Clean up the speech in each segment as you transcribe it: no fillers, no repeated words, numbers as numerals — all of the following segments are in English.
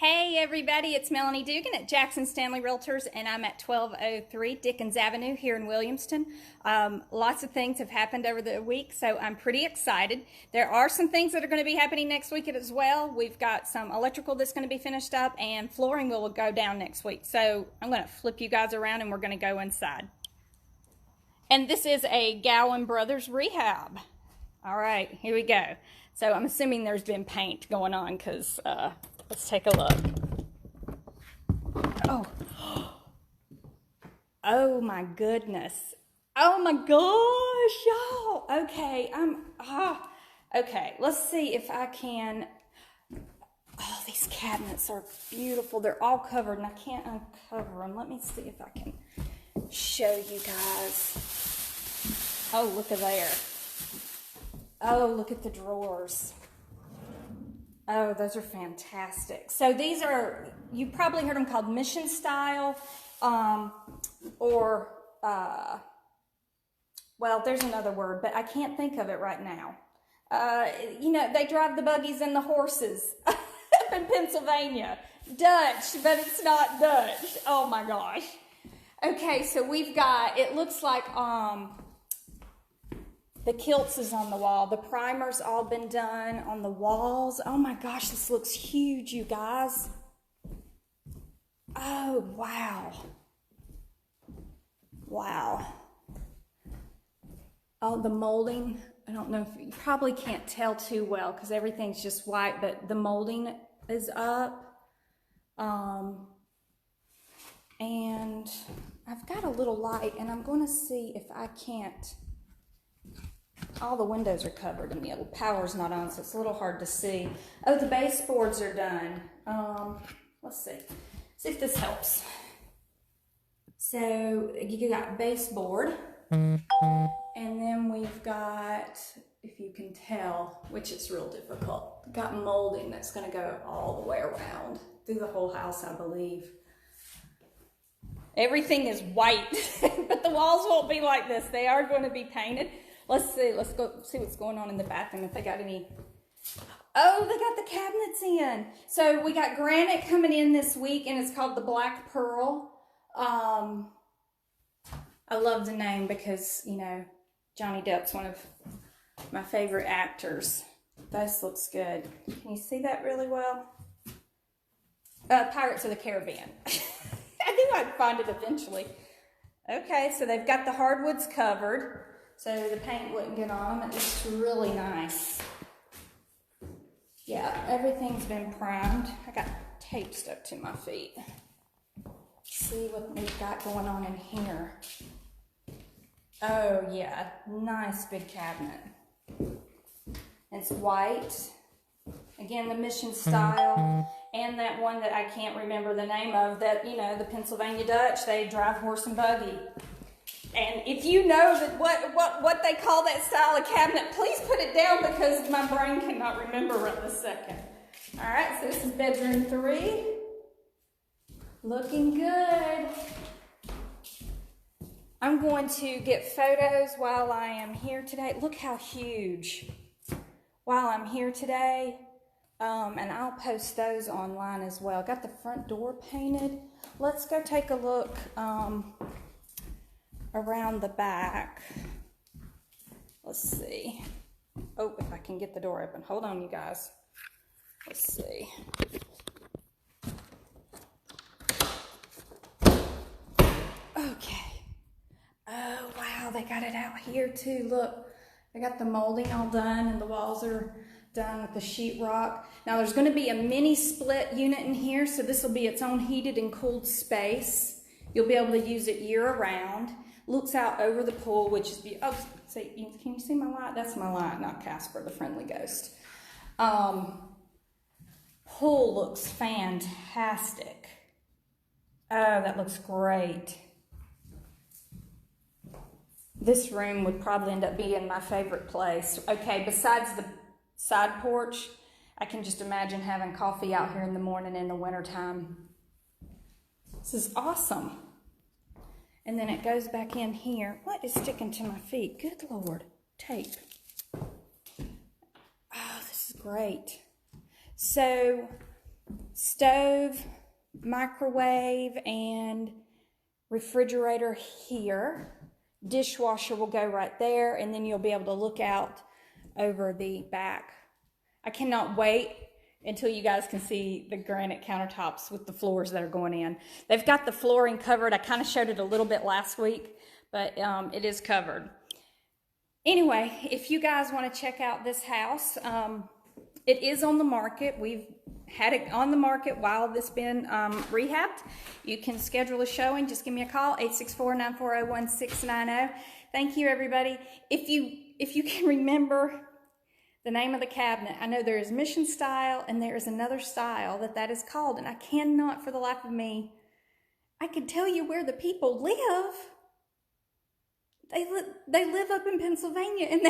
Hey everybody, it's Melanie Dugan at Jackson Stanley Realtors, and I'm at 1203 Dickens Avenue here in Williamston. Lots of things have happened over the week, so I'm pretty excited. There are some things that are going to be happening next week as well. We've got some electrical that's going to be finished up, and flooring will go down next week. So I'm going to flip you guys around and we're going to go inside. And this is a Gowan Brothers rehab. All right, here we go. So I'm assuming there's been paint going on because let's take a look. Oh my goodness. Oh my gosh, y'all. Okay, okay, let's see if I can. Oh, these cabinets are beautiful. They're all covered and I can't uncover them. Let me see if I can show you guys. Oh, look at there. Oh, look at the drawers. Oh, those are fantastic. So these are, you probably heard them called mission style, well, there's another word, but I can't think of it right now. You know, they drive the buggies and the horses up in Pennsylvania. Dutch, but it's not Dutch. Oh my gosh. Okay, so we've got, it looks like, the kilts is on the wall. The primer's all been done on the walls. Oh my gosh, this looks huge, you guys. Oh, wow. Wow. Oh, the molding. I don't know if you probably can't tell too well because everything's just white, but the molding is up. And I've got a little light and I'm going to see if I can't. All the windows are covered and the power's not on, so it's a little hard to see. Oh, the baseboards are done. Let's see. See if this helps. So you got baseboard, and then we've got, if you can tell, which is real difficult, got molding that's going to go all the way around through the whole house, I believe. Everything is white, but the walls won't be like this. They are going to be painted. Let's see. Let's go see what's going on in the bathroom. If they got any. Oh, they got the cabinets in. So we got granite coming in this week, and it's called the Black Pearl. I love the name because, you know, Johnny Depp's one of my favorite actors. This looks good. Can you see that really well? Pirates of the Caribbean. I knew I'd find it eventually. Okay, so they've got the hardwoods covered. So the paint wouldn't get on them. It's really nice. Yeah, everything's been primed. I got tape stuck to my feet. See what we've got going on in here. Oh yeah, nice big cabinet. It's white. Again, the mission style. And that one that I can't remember the name of, that, you know, the Pennsylvania Dutch, they drive horse and buggy. And if you know that what they call that style of cabinet, please put it down because my brain cannot remember right this second. All right, so this is bedroom 3. Looking good. I'm going to get photos while I am here today. Look how huge. While I'm here today. And I'll post those online as well. Got the front door painted. Let's go take a look around the back. Let's see. Oh, if I can get the door open. Hold on, you guys. Let's see. Okay. Oh, wow, they got it out here too. Look, they got the molding all done and the walls are done with the sheetrock. Now there's going to be a mini split unit in here, so this will be its own heated and cooled space. You'll be able to use it year round. Looks out over the pool, which is beautiful. Oh, see, can you see my light? That's my light, not Casper, the friendly ghost. Pool looks fantastic. Oh, that looks great. This room would probably end up being my favorite place. Okay, besides the side porch, I can just imagine having coffee out here in the morning in the wintertime. This is awesome. And then it goes back in here. What is sticking to my feet? Good Lord. Tape. Oh, this is great. So stove, microwave, and refrigerator here. Dishwasher will go right there, and then you'll be able to look out over the back. I cannot wait until you guys can see the granite countertops with the floors that are going in. They've got the flooring covered. I kind of showed it a little bit last week, but it is covered. Anyway, if you guys want to check out this house, it is on the market. We've had it on the market while this been rehabbed. You can schedule a showing. Just give me a call, 864-940-1690. Thank you, everybody. If you can remember the name of the cabinet, I know there is Mission Style and there is another style that is called, and I cannot for the life of me. I can tell you where the people live. They live up in Pennsylvania, and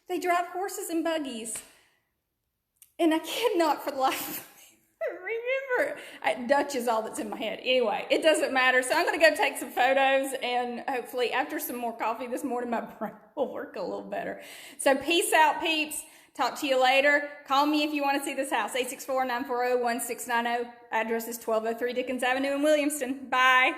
they drive horses and buggies. And I cannot for the life of me remember. Dutch is all that's in my head. Anyway, it doesn't matter. So I'm going to go take some photos, and hopefully after some more coffee this morning, my brain will work a little better. So peace out, peeps. Talk to you later. Call me if you want to see this house, 864-940-1690. Address is 1203 Dickens Avenue in Williamston. Bye.